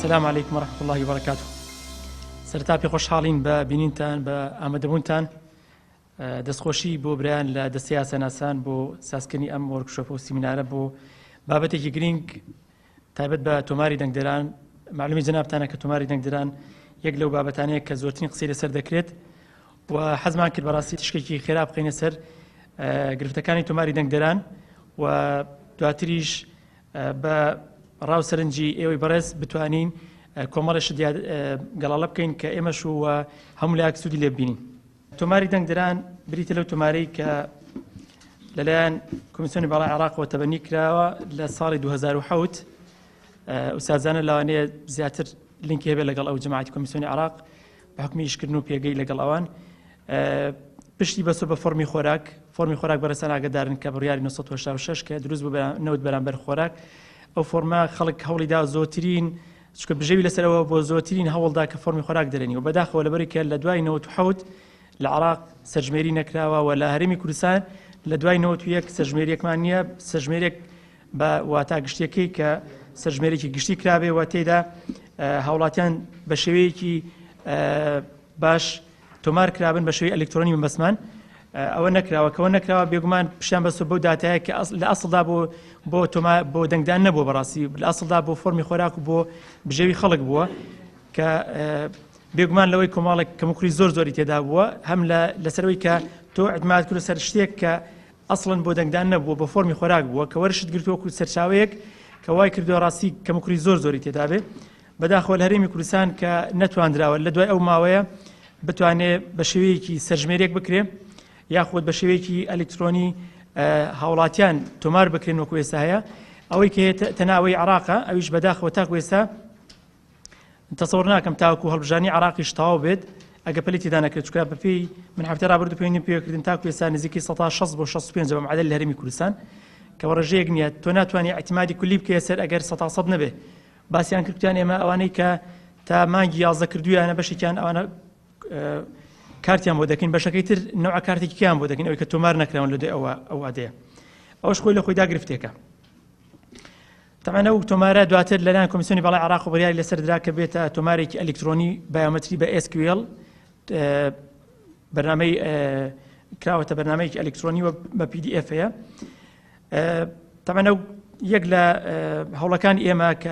السلام عليكم ورحمة الله وبركاته. سرتاپی خۆشحاڵین بە بینینتان بە ئامادەبوونتان دەستخۆشی بۆ برایان لە دەستەی یاساناسان بۆ سازکردنی ئەم وەرکشۆپە و سیمینارە بۆ بابەتێکی گرنگ تایبەت بە تۆماری دەنگدەران. معلومی جەنابتانە کە تۆماری دەنگدەران یەک لەو بابەتانەیە کە زۆرترین قسەی لەسەر دەکرێت و حەزمان کرد بەڕاستی تشکێکی خێرا بخەینە سەر گرفتەکانی تۆماری دەنگدەران و دواتریش بە ڕاوسەرنجی ئێوەی بەڕێز بتوانین کۆمەڵێش گەڵاڵە بکەین کە ئێمەش و هەموو لایەک سوودی لێ ببینین. تۆماری دەنگدەران بریتە لەو تۆمارەی کە لەلایەن کۆمیسیۆنی باڵای عێراقەوە تەبەنی کراوە لە ساڵی 2007 ئوستازانە لەوانەیە زیاتر لینکی هەبێت لەگەڵ ئەو جەماعەتی کۆمیسیۆنی عێراق بە حکمی ئیشکردن و پێگەی لەگەڵ ئەوان پشتی بەسۆ بە فۆرمی خۆراک بەرەسان ئاگادارن کە بڕیاری 1986 کە دروست بوو نەوت بەرامبەر خۆراک. ئەو فۆرما خەڵک هەوڵیدا زۆرترین چکە بژەوی لەسەرەوە بۆ زۆرترین هەوڵدا کە فۆرمی خۆراک دەرێنی و بەداخەوە لەبەری کە لە دوای 97 لە عێراق سەرژمێری نەکراوە و لە هەرێمی کوردستان لە دوای 91 سەرژمێریەکمان نییە، سەرژمێرێک بە واتا گشتیەکەی کە سەرژمێرێکی گشتی کرابێ و تێدا هاوڵاتیان بە شێوەیەکی باش تۆمار کرابن بە شێوەی ئەلکترۆنی مەبەسمان. ئەوە نەکراوە بێگومان پشتیان بەسۆ بەو داتایە کە لە ئەسڵدا بۆ دەنگدان نەبووە بەڕاستی لە ئەسڵدا بۆ فۆرمی خۆراک و بۆ بژێوی خەڵک بووە کە بێگومان لەوەی کۆماڵێک کەموکری زۆری تێدا بووە هەم لەسەرەوەی کە تۆ ئەعتماد کردە سەر شتێک کە ئەسڵن بۆ دەنگدان نەبووە بۆ فۆرمی خۆراک بووە کە وەرشت گرتووە سەرچاوەیەک کە وای کردووە ڕاستی کەموکری زۆری تێدا بێ. بەداخەوە لە هەرێمی کوردستان کە نەتواندراوە لە دوای ئەو ماوەیە بتوانێت بە شێوەیەکی سەرژمێرێک بکرێ یاخود بە شێوەیەکی ئەلکترۆنی هاوڵاتیان تۆمار بکرێن وەکو ئێستا هەیە. ئەوەی کە تەناوەی عێراقە ئەویش بەداخەوە تاکو ئێستا تەسەوڕ ناکەم تاوەکو هەڵبژانی عێراقیش تەواو بێت ئەگە پەلی تێدا نەکرێت چکە بەپێی من هەفتە ڕابردوو پێویستیم پێکردن تاکو ئێستا نزیکی 160 بۆ 65 بە معدەل لە هەرێمی کوردستان کە ڕێژەیەک نییە تۆ ناتوانانی اعتیمادی کولی بکەیە سەر ئەگەر 100% نەبێ. باسییان کردیان ئێمە ئەوانەی کە تا مانگی 11 کردویانە بەشێکیان ئەوانە کارتیان بۆ دەکەین بەشەکەی تر نوع کارتێکیان بۆ دەکەین ئەوەی کە تۆمار نەکراون لە دوای ئەو ئادەیە ئەوش خۆی لە خۆیدا گرفتێکە. تەمان ئەو تۆمارە دواتر لەلایەن کۆمیسیۆنی باڵای عێراق و بڕیاری لەسەر درا کە بێتە تۆمارێکی ئەلکترۆنی بایۆمەتری بە SQL بەرنامەی کراوەتە بەرنامەیەکی ئەلکترۆنی و بە PDF هەیە. تەمان ئەو یەک لە هەوڵەکانی ئێمە کە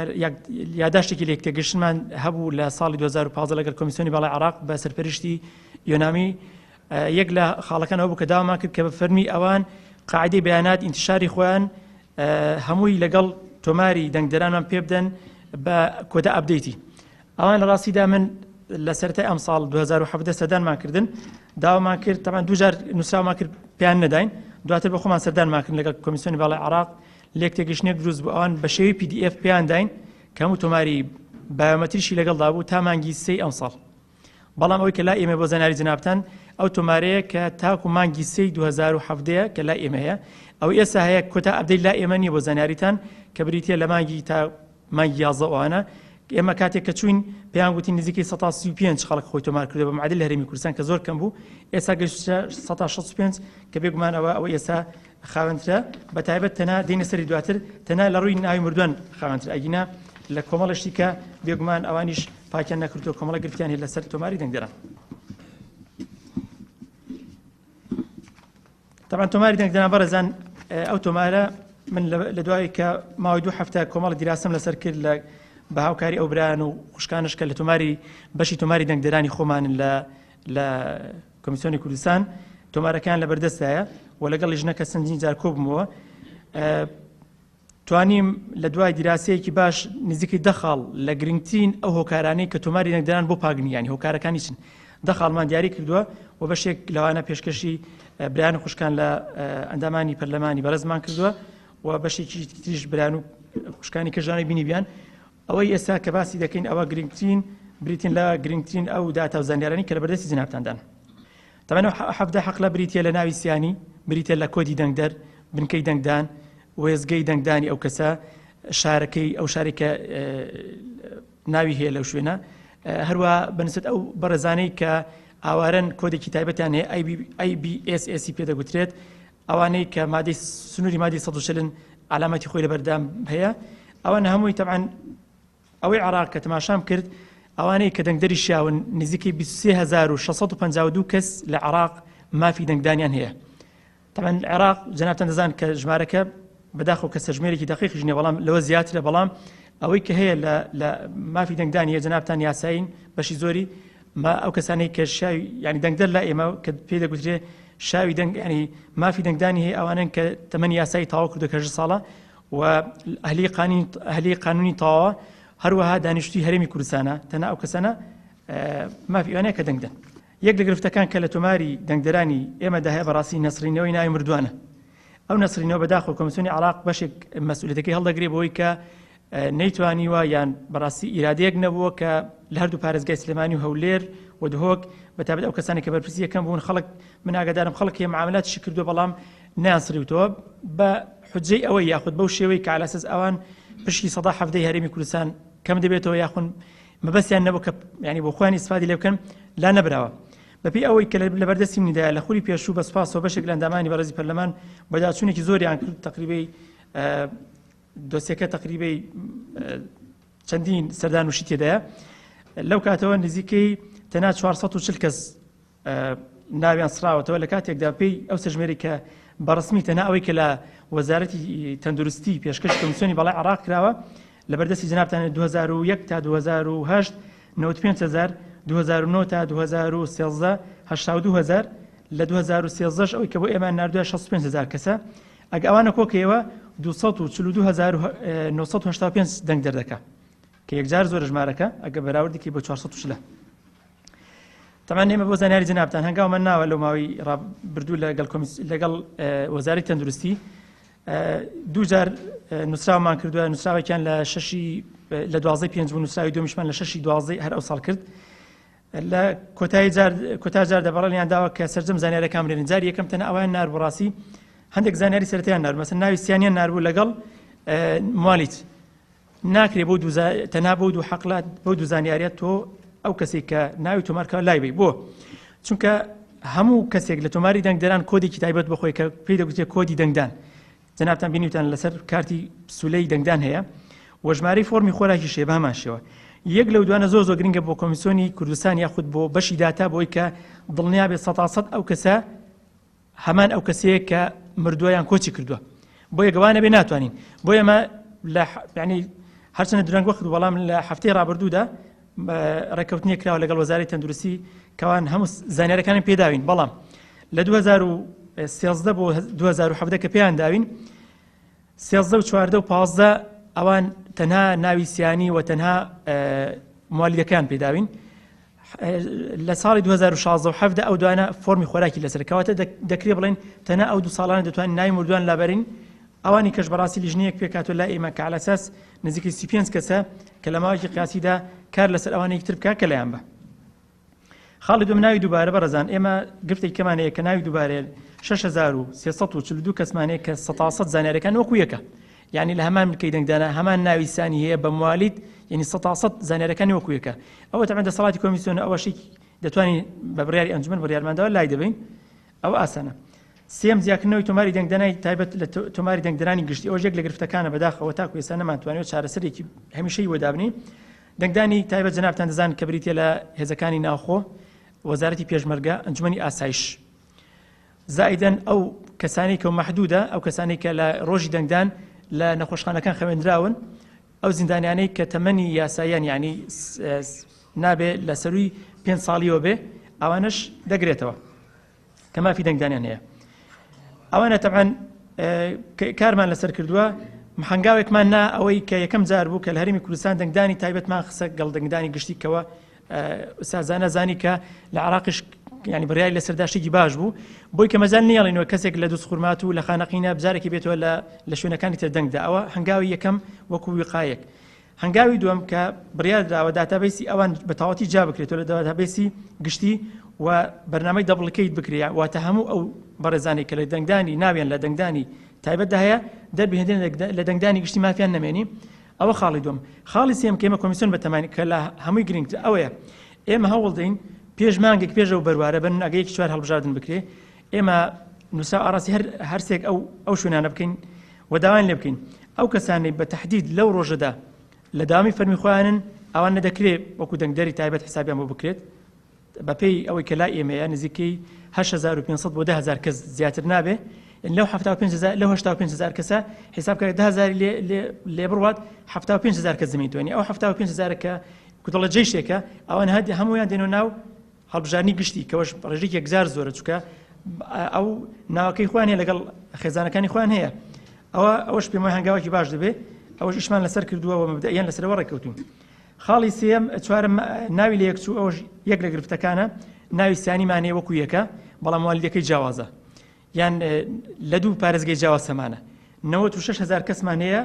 یاداشتێکی لێک تێگەشتمان هەبوو لە ساڵی 2015 لەگەڵ کۆمیسیۆنی باڵای عێراق بە سەرپەرشتی یۆنامی یەک لە خاڵەکان ئەوە بوو کە داوامان کرد کە بە فەرمی ئەوان قاعدەی بەیانات ئینتیشاری خۆیان هەمووی لەگەڵ تۆماری دەنگدەرانمان پێ بدەن بە کۆدا ئەپدەیتی. ئەوان لە ڕاستیدا من لە سەرەتای ئەم ساڵ 2017 سەردانمان کردن داوامان کرد تەمان دووجار نووسراومان کرد پێیان نەداین دواتر بە خۆمان سەردانمان کردن لەگەڵ کۆمیسیۆنی باڵای عێراق لێک تێگەشتنێک دروست بوو ئەوان بە شێوەی PDF پێیان داین کە هەموو تۆماری بایۆمەتریشی لەگەڵدا بوو تا مانگی 3 ئەم ساڵ. بەڵام ئەوەی کە لا ئێمە بۆ زانیاری جەنابتان ئەو تۆمارەیە کە تاکو مانگی 3 2017 کە لا ئێمە هەیە ئەو ئێستا هەیە کۆتا ئەپدەیت لا ئێمە نییە بۆ زانیاریتان کە بریتە لە مانگی تا مانگی 11 ئەوانە ئێمە کاتێک کە چوین پێیان گوتی نزیکەی 135 خەڵک خۆی تۆمار کردو بە معدل لە هەرێمی کوردستان کە زۆر کەم بوو ئێستا گەیشتە 165 کە بێگومان ئەوە ئێستا خاوەنترە بە تایبەت تەنها دێنە سەری دواتر تەنها لە ڕووی ناوی مردووان خاوەنتر ئەگینا لە کۆمەڵشتی کە بێگومان ئەوانیش پاکیان نەکردو کۆمەڵە گرفتیان هەیە لەسەر تۆماری دەنگدەران. تەمان تۆماری دەنگدەران بەڕێزان ئەو تۆمارە من لە دوای کە ماوەی 2 هەفتە کۆمەڵی دیراسەم لەسەر کرد بە هاوکاری ئەو برایان و خوشکانش کە لە بەشی تۆماری دەنگدەرانی خۆمانن لە کۆمیسیۆنی کوردستان تۆمارەکان لە بەردەستایە و لەگەڵ ژنەکە سنجین جار کۆبمەوە توانیم لە دوای دیراسەیەکی باش نزیکەی 10 خاڵ لە گرنگترین ئەو هۆکارانەی کە تۆماری دەنگدەران بۆ پاگنیانی هۆکارەکانی چن 10 خاڵمان دیاری کردووە و بەشێک لەوانە پێشکەشی برایان و خوشکان لە ئەندامانی پەرلەمانی بەڕێزمان کردووە و بەشێکی تریش برایان و خوشکانی کەژانەی بینی بیان ئەوەی ئێستا کە باسی دەکەین ئەوە گرنگترین بریتین لە گرنگترین ئەو داتا و زانیارانی کە لە بەردەستی جەنابتاندان. تەمەەن 17 حەقلە بریتە لە ناوی سیانی بریتە لە کۆدی دەنگدەر بنکەی دەنگدان وێزگەی دەنگدانی ئەو کەسە شارەکەی ئەو شارێکە ناوی هەیە لەو شوێنە هەروە بەنسبەت ئەو بەڕێزانەی کە ئاوارەن کۆدێکی تایبەتیان هەیە IBSSC پێدەگوترێت ئەوانەی کە مادەی سنووری مادەی 140 علامەتی خۆی لەبەردام هەیە ئەوانە هەمووی تەبعاً ئەوەی عراق کە تەماشام کرد ئەوانەی کە دەنگدەری شیاون نزیکەی 23652 کەس لە عراق مافی دەنگدانیان هەیە. طبعا عراق جەنابتان دەزان کە ژمارەکە بەداخەوە کە سەرژمێرێکی دقیقیش نییە بەڵام لەوە زیاترە بەڵام ئەوەی کە هەیە لە مافی دەنگدانیە جەنابتان یاساین بەشی زۆری ئەو کەسانەی کە شاوی ینی دەنگدەر لە ئێمە کە پێی دەگوترێ شاوی دەنگ ینی مافی دەنگدانی هەیە ئەوانن کە تەمەنی یاسایی تاوا کردو کە 10 ساڵە و ئەهلی قانونی تاوا هەروەها دانیشتوی هەرێمی کوردستانە تەنها ئەو کەسانە مافی ئەوانەیە کە دەنگدەن. یەک لە گرفتەکان کە لە تۆماری دەنگدەرانی ئێمەدا هەیە بەڕاستی نەسرینەوەی ناوی مردووانە. ئەو نەسرینەوە بەداخەوە کۆمیسیۆنی عراق بەشێک مەسئولیەتەکەی هەڵدەگرێت بۆی کە نەیتوانیوە یان بەڕاستی ئیرادەیەک نەبووە کە لە هەردوو پارێزگای سلێمانی و هەولێر و دهۆک بەتابەت ئەو کەسانی کە بەرپرسی یەکەم بوون خەڵک من ئاگادارم خەڵک هەیە معاملاتیشی کردووە بەڵام نەیانسریوتەوە بە حجەی ئەوەی یاخود بەو شێوەی کە عەلە ئەساس ئەوان پشتی 117 هەرێمی کوردستان کەم دەبێتەوە یاخود مەبەستیان نەبوو کە ینی بۆ خۆیان ئیسفادی لێ بکەن لا نەبراوە. بەپێی ئەوەی کە لە بەردەستی منیدایە لە خوری پێشوو بە سوپاسەوە بەشێک لە ئەندامانی بەڕێزی پەرلەمان بەداچوونێکی زۆریان کرد تقریبەی دۆسیەکە تقریبەی چەندین سەردانوشی تێدایە لەو کاتەوە نزیکەی تەنها 440 کەس ناویان سراوەتەوە لە کاتێکدا پێی ئەو سەرژمێری کە بەڕسمی تەنها ئەوەی کە لە وەزارەتی تەندروستی پێشکەش کۆمیسیۆنی بەڵای عراق کراوە لە بەردەستی جەنابتان 2001 تا 2008 95,000 2009 تا 2013 82000 لە 2013 ئەوەی کە بۆ ئێمە نردووە 65,000 کەسە ئەگە ئەوانە کۆکەوە 242,985 دەنگ دەردەکە کە یەکجار زۆر ژمارەکە ئەگە بەراوردێکی بە 400 تەمان ئێمە بۆ زانیاری جەنابتان هەنگاومە ناوە لەو ماوەی ڕابردوو لەگەڵ وەزارەتی تەندروستی دووجار نووسراومان کردووە نووسراوێکیان لە 12 پێنج بوو نووسراوی دومیشمان لە 6 12 هەر ئەو ساڵ کرد لە کۆتا جار دەبڕێنیان داوە کە سەرجەم زانیاریەکان برێنن جاری یەکەم تەنها ئەویان نار بۆ ڕاستی هەندێک زانیاری سەرەتاییان نار مەسەن ناوی سیانیان ناربوو لەگەڵ موالیت ناکرێ بۆ تەنها بۆ دوو حەقلات بۆ دوو زانیاریەت تۆ ئەو کەسێک کە ناوی تۆمارکەوە لای بێ بۆ چونکە هەموو کەسێک لە تۆماری دەنگدەران کۆدێکی تایبەت بخۆی کە پێی دەگوترێت کۆدی دەنگدان جەنابتان بینیوتان لەسەر کارتی سولەی دەنگدان هەیە و ژمارەی فۆرمی خۆراکی شێ بەمان شێوە یەک لەو دوانە زۆر گرنگە بۆ کۆمیسیۆنی کوردستان یاخود بۆ بەشی داتا بۆی کە دڵنیا بێت 100% ئەو کەسە هەمان ئەو کەسەیە کە مردوویان کۆچی کردووە بۆ یەکەوانە بێ ناتوانین بۆ ئێمە لە ینی هەرچەنە درەنگ وەخت بەڵام لە هەفتەی ڕابردوودا ڕێکەوتنی کراوە لەگەڵ وەزارەتی تەندروستی کەوان هەموو زانیاریەکانی پێداوین بەڵام لە 2013 بۆ 2017 کە پێیان داوین 13 و 14 و 15 ئەوان تەنها ناوی سیانی و تەنها موالیدەکان پێداوین لە ساڵی 2016 و 17 ئەو دوانە فۆرمی خۆراکی لەسەر کەواتە دەکرێت بڵێن تەنها ئەو 2 ساڵانە دەتوانین ناوی مردووان لابەرین ئەوانی کەش بەڕاستی لیژنەیەک پێکاتۆ لا ئێمە کە عەلە ئەساس نزیکەی 35 کەسە کە لە ماوەیەکی قیاسیدا کار لەسەر ئەوانەی تر بکات کە لەیان بە خاڵی دوم ناوی دووبارە بەڕێزان ئێمە گرفتێک کەمانەیە کە ناوی دووبارە 6342 کەسمانەیە کە 100% زانیاریەکان وەکو یەکە یعنی لە هەمان ملکەی دەنگدانە هەمان ناوی سانی هەیە بە موالید یعنی 100% زانیاریەکانی وەکو یەکە ئەوە تەمەن دەسەڵاتی کۆمیسیۆنە ئەوەشی دەتوانین بە بڕیاری ئەنجومەن بڕیارماندەوە لای دەبین ئەوە ئاسانە سێم زیاکردنەوەی تۆماری دەنگدانای تایبەت لە تۆماری دەنگدەرانی گشتی ئەوە یەک لە گرفتەکانە بەداخەوە تاکو ئێستا نەمانتوانێت چارەسەرێکی هەمیشەی وەدابنی دەنگدانی تایبەت جەنابتان دەزان کە بریتە لە هێزەکانی ناوخۆ وەزارەتی پێشمەرگە ئەنجومەنی ئاسایش زائیدەن ئەو کەسانی کە مەحدودە ئەو کەسانی کە لە ڕۆژی دەنگدان لە نەخۆشخانەکان خوێندراون ئەو زیندانیانەی کە تەمەنی یاساییان یعنی نابێت لە سەروی 5 ساڵیەوە بێ ئەوانش دەگرێتەوە کە مافی دەنگدانیان هەیە ئەوانە تەبعاً کارمان لەسەر کردووە هەنگاوێکمان نا ئەوەی کە یەکەم جار بوو کە لە هەرێمی کوردستان دەنگدانی تایبەتمان خسە گەڵ دەنگدانی گشتیکەوە سازانە زانی کە لە عراقش ینی بڕیاری لەسەرداشتێکی باش بوو بۆی کە مەزان نیاڵینەوە کەسێک لە دووسخورمات و لە خانەقینە بزارێکی بێتەوە لە شوێنەکانی تر دەنگدا ئەوە هەنگاوی یەکەم وەکو وقایەک هەنگاوی دووەم کە بڕیاردراوە داتابیسی ئەوان بە تەواوەتی جا بکرێتەوە لە داتابیسی گشتی و بەرنامەی دەبڵکەیت بکرێ واتە هەموو ئەو بەڕێزانی کە لە دەنگدانی ناویان لە دەنگدانی تایبەتدا هەیە دەربهێنن لە دەنگدانی گشتی مافیان نەمێنی ئەوە خاڵی دوم خاڵی سێم کە ئێمە کۆمیسیۆن بەتەمانی کە لە هەمووی گرنگتر ئەوەیە ئێمە هەوڵ دەین پێش مانگێک پێشەوە بەروارە بن ئەگەیەکی 4 هەڵبژاردن بکرێ ئێمە نووسراو ئاڕاستی هەرسێک ئەو شوێنانە بکەین و داوایان لێ بکەین ئەو کەسانی بە تەحدید لەو ڕۆژەدا لە داوامی فەرمی خۆیانن ئەوان نەدەکرێت وەکو دەنگدەری تایبەت حسابیان بۆ بکرێت بەپێی ئەوەی کە لای ئێمەیە نزیکەی 8500 بۆ 10000 کەس زیاتر نابێ لەو 75000 کەسە حسابکە 10000 لێ بڕوات 75000 کەس زمینتوانی ئەو 75000 کە کوتەڵە جێشتێکە ئەوان هەمویان دێنەوە ناو هەڵبژارنی گشتی کەەوەش ڕێژێکی یەکجار زۆرە چووکە ئەو ناوەکەی خۆیان هەیە لەگەڵ خێزانەکانی خۆیان هەیە ئەوەش پێم وایە هەنگاوێکی باش دەبێت ئەوەش ئیشمان لەسەر کردووە مەبدەئیان لەسەرەوە ڕێککەوتوون خاڵی سێم چوارەم ناوی لە یەکچوو ئەوەش یەک لە گرفتەکانە ناوی سیانیمان هەیە وەکو یەکە بەڵام والیدەکەی جیاوازە یان لە دوو پارێزگای جیاواز سەمانە 96000 کەسمان هەیە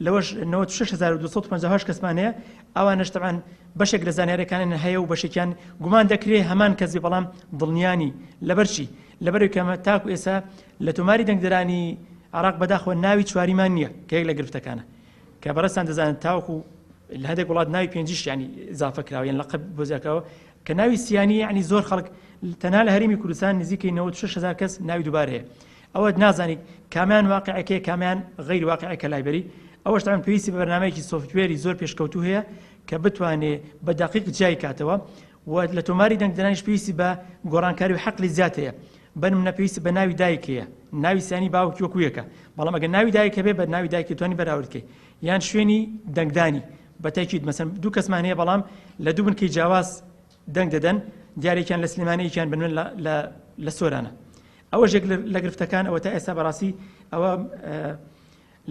لەوەش 96250 کەسمان هەیە ئەوانش تەبعاً بەشێک لە زانیاریەکانیان هەیە و بەشێکیان گومان دەکرێت هەمان کەسی بەڵام دڵنیانی لەبەرچی لەبەرەوەی کەمە تاکو ئێستا لە تۆماری دەنگدەرانی عراق بەداخەوە ناوی چواریمان نییە کە یەک لە گرفتەکانە کە بەڕێستان دەزانن تاوەکو لە هەندێک وڵات ناوی پێنجیش ینی ئیزافە کراوە یان لەقب بۆ زیاکەوە کە ناوی سیانی یعنی زۆر خەڵک تەنها لە هەرێمی کوردستان نزیکەی 96000 کەس ناوی دووبارە هەیە ئەوە نازانی کامیان واقعەکەی کامیان غەیر واقعەکە لایبەری ئەوەش تەعاً پێویستی بە بەرنامەیەکی سۆفتوێری زۆر پێشکەوتوو هەیە کە بتوانێت بە دقیق جای کاتەوە و لە تۆماری دەنگدەرانیش پێویستی بە گۆڕانکاری و حەقلی زیات هەیە بنمونە پێویستی بە ناوی دایکەیە ناوی سیانی باوکی وەکو یەکە بەڵام ئەگەر ناوی دایکە بێ بە ناوی دایکی توانی بەراوردکەی یان شوێنی دەنگدانی بەتاکید مەسەن دوو کەسمان هەیە بەڵام لە دوو بنکەی جیاواز دەنگ دەدەن دیارێکیان لە سلێمانەیەکیان بنوێن لە سۆرانە ئەوە ژێک لە گرفتەکان ئەوە تا ئێستا بەڕاستی ئەوە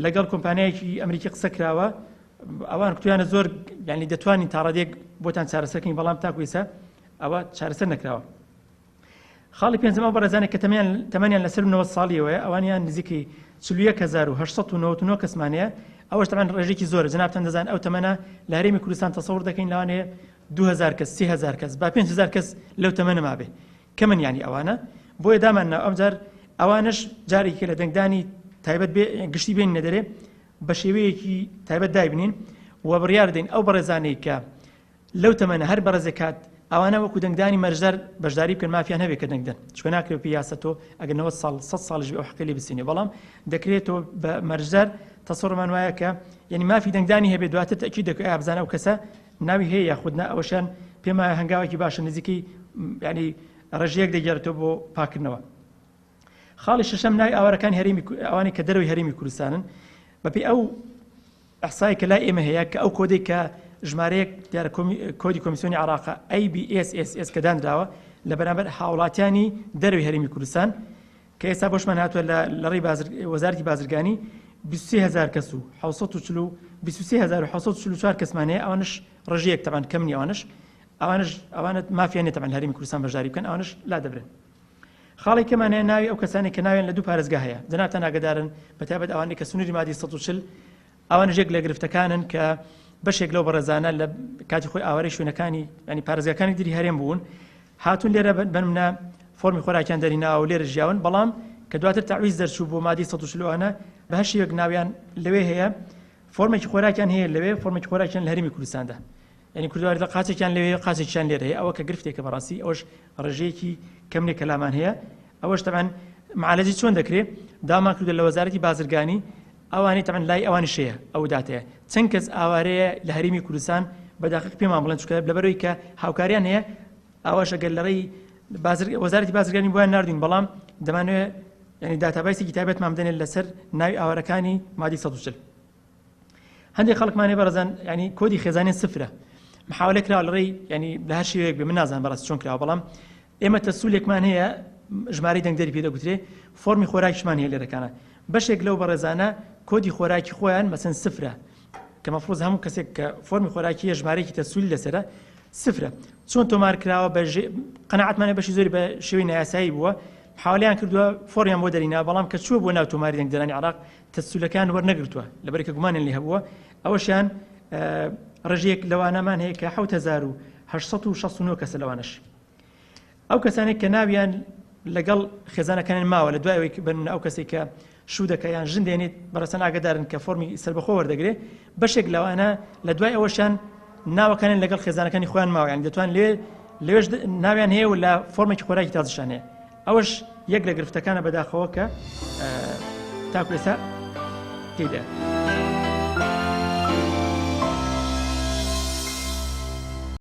لەگەڵ کۆمپانیایەکی ئەمریکی قسە کراوە ئەوان کتویانە زۆر یعنی دەتوانین تا ڕادێک بۆتان چارەسەرکەین بەڵام تاکو ئێستا ئەوە چارەسەر نەکراوە خاڵی پێنجەمە بەڕێزانێک کە تەمەنیان لەسەر 90 ساڵیەوەیە ئەوانیان نزیکەی 41899 کەسمانەیە ئەوەش تەمان ڕێژێکی زۆرە جنابتان دەزان ئەو تەمەنە لە هەرێمی کوردستان تەسەوڕ دەکەین لەوانەیە 2000 کەس 3000 کەس با 5000 کەس لەو تەمەنە مابێ کەمن ینی ئەوانە بۆیە داماننا ئەمجار ئەوانش جارێکی لە دەنگدانی تایبەت گشتی بێن نەدەرێ بە شێوەیەکی تایبەت دایبنین و بڕیار دەین ئەو بەڕێزانەی کە لەو تەمەنە هەر بەڕێزێک کات ئەوانە وەکو دەنگدانی مەرجدار بەشداری بکەن مافیان هەبێت کە دەنگدەن چکە ناکرێت پیاسەتۆ ئەگەر 90 ساڵ 100 ساڵش بێ ئەو حەقی لێ بسینێ بەڵام دەکرێتەوە بە مەرجدار تەسەڕمان وایە کە یعنی مافی دەنگدانی هەبێت دواتر تەکید دەکەی ئابزانە ئەو کەسە ناوی هەیە یاخودنا ئەوەشان پێم وایە هەنگاوێکی باشە نزیکەی ینی ڕێژەیەک دەگێڕێتەوە بۆ پاکردنەوە خاڵی شەشەم ناوی ئاوارەکانی هەرێمی ئەوانی کە دەرەوەی هەرێمی کوردستانن بەپێی ئەو ئەحسای کە لای ئێمە هەیە کە ئەو کۆدەی کە ژمارەیەک دیارە کۆدی کۆمیسیۆنی عراقا ABSSS کە دانراوە لە بەرامبەر هاوڵاتیانی دەرەوەی هەرێمی کوردستان کە ئێستا بۆشمان هاتووە لە ڕێی وەزارەتی بازرگانی 23000 کەس و 23744 کەسمانەیە ئەوانش ڕژەیەک تەبان کەمنی ئەوانە مافیان نێت تەبان لە هەرێمی کوردستان بەشداری بکەن ئەوانش لا دەبرن خاڵی کەمانەیە ناوی ئەو کەسانی کە ناویان لە دوو پارێزگا هەیە جەنابتان ئاگادارن بەتایبەت ئەوانەی کە سنووری مادی 140 ئەوانە ژێک لە گرفتەکانن کە بەشێک لەو بەڕێزانە لە کاتی خۆی ئاوارەی شوێنەکانی ینی پارێزگاکانی دیری هەرێم بوون هاتوون لێرە بنمونە فۆرمی خۆراکیان دەریناوە و لێرە ژیاون بەڵام کە دواتر تەعویز دەرچوو بۆ مادی 140 بە هەر شێوەیەک ناویان لەوێ هەیە فۆرمێکی خۆراکیان هەیە لەوێ فۆرمێکی خۆراکیان لە هەرێمی کوردستاندا ینی کوردواری لە قاچێکیان لەوێ قاچێکیان لێرە هەیە ئەوە کە گرفتێکە بەڕاستی ئەوش ڕێژەیەکی کەمنێک کەلامان هەیە ئەوەش تەبعاً معالەجی چۆن دەکرێت دامان کردو لە وەزارەتی بازرگانی ئەوانی تەبعاً لای ئەوانی شەیە ئەو داتەیە چەند کەس ئاوارەیە لە هەرێمی کوردستان بەداقیق پێمان بڵێن چکە لەبەرەوەی کە هاوکاریان هەیە ئەوەش ئەگەر لە ڕێی وەزارەتی بازرگانی بۆیان ناردوین بەڵام دەمانوێت ینی داتابایسێکی تایبەتمان بدەنێت لەسەر ناوی ئاوارەکانی مادی 140 هەندێک خەڵکمانێ بەڕێزان ینی کۆدی خێزانین سفرە محاولە کراوە لە ڕێی ینی لە هەر شێوەیەک بێ من نازانم بەڕاستی چۆن کراوە بەڵام ئێمە تەسوولێکمان هەیە ژمارەی دەنگدەری پێدەگوترێ فۆرمی خۆراکیشمان هەیە لێرەکانە بەشێک لەو بەڕێزانە کۆدی خۆراکی خۆیان مەسەن سفرە کە مەفروض هەموو کەسێک کە فۆرمی خۆراکیە ژمارەیەکی تەسوولی لەسرە سفرە چۆن تۆمار کراوە بە قەنەعەتمانە بەشی زۆری بە شێوەی نایاسایی بووە حاولیان کردووە فۆریان بۆ دەرینا بەڵام کە چووە بۆ ناو تۆماری دەنگدەرانی عراق تەسوولەکان وەرنەگرتووە لەبەرێکە گومانیان لێ هەبووە ئەوەشیان ڕژەیەک لەوانەمان هەیە کە 7869 کەسە لەوانش ئەو کەسانێک کە ناویان لەگەڵ خێزانەکانیان ماوە لە دوایەوەی بن ئەو کەسێک کە شوو دەکەیان ژن دێنێت بەڕەسەن ئاگادارن کە فۆرمی سەربەخۆ وەردەگرێت بەشێک لەوانە لە دوای ئەوەشان ناوەکانیان لەگەڵ خێزانەکانی خۆیان ماوە یعنی دەتوان لێوێش ناویان هەیە و لە فۆرمێکی خۆراکی تازەشان هەیە ئەوەش یەک لە گرفتەکانە بەداخەوە کە تاکو ئێستا تێیدا